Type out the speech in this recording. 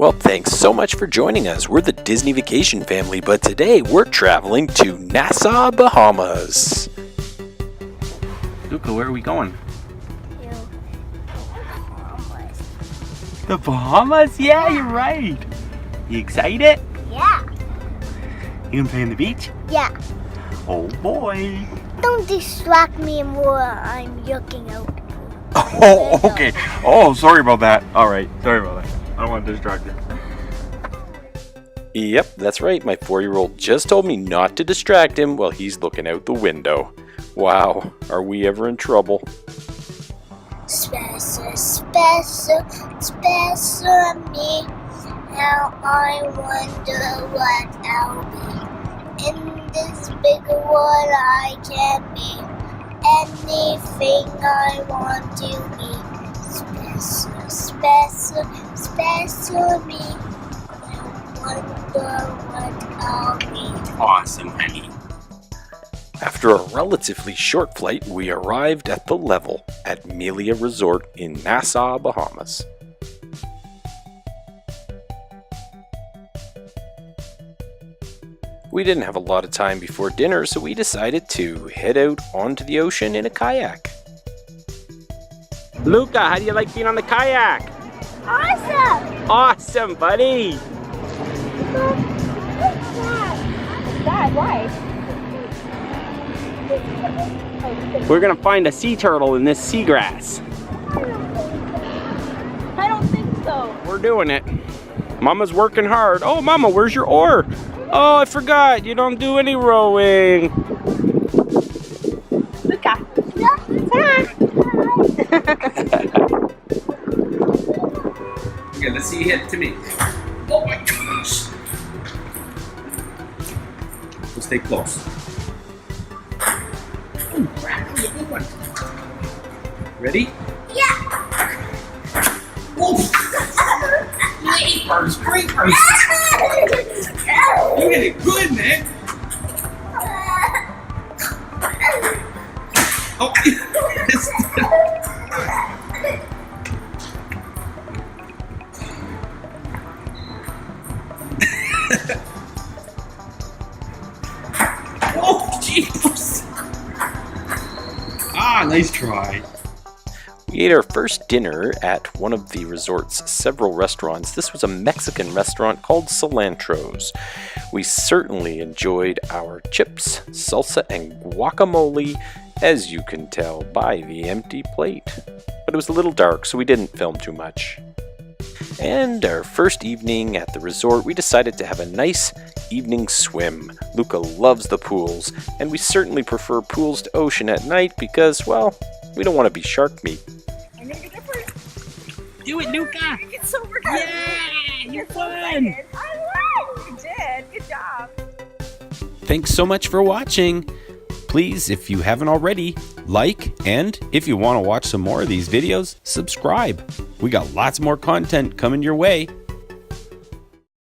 Well, thanks so much for joining us. We're the Disney Vacation family, but today we're traveling to Nassau, Bahamas. Luca, where are we going? The Bahamas? Yeah, you're right. You excited? Yeah. You gonna play on the beach? Yeah. Oh boy. Don't distract me more. I'm looking out. Oh, okay. Oh, sorry about that. All right, sorry about that. I don't want to distract you. Yep, that's right. My 4-year-old just told me not to distract him while he's looking out the window. Wow, are we ever in trouble? Special, special, special me. Now I wonder what I'll be. In this big world I can be anything I want to be. Special, special, special me. I wonder what I'll be. Awesome, honey. After a relatively short flight, we arrived at the level at Melia Resort in Nassau, Bahamas. We didn't have a lot of time before dinner, so we decided to head out onto the ocean in a kayak. Luca, how do you like being on the kayak? Awesome! Awesome, buddy! Dad, why? We're gonna find a sea turtle in this seagrass. I don't think so. We're doing it. Mama's working hard. Oh, Mama, where's your oar? Oh, I forgot. You don't do any rowing. Luca. Okay, let's see you hit to me. Oh my gosh. We'll stay close. Ooh, that was a good one. Ready? Yeah. Oh, papers, papers. You did it good, man. Oh, oh, jeepers. Ah, nice try. We ate our first dinner at one of the resort's several restaurants. This was a Mexican restaurant called Cilantro's. We certainly enjoyed our chips, salsa, and guacamole, as you can tell by the empty plate. But it was a little dark, so we didn't film too much. And our first evening at the resort, we decided to have a nice evening swim. Luca loves the pools, and we certainly prefer pools to ocean at night because, well, we don't want to be shark meat. Do it, Luca! It's so good. Yeah, you're fun! I won! You did. Good job. Thanks so much for watching. Please, if you haven't already, like, and if you want to watch some more of these videos, subscribe. We got lots more content coming your way.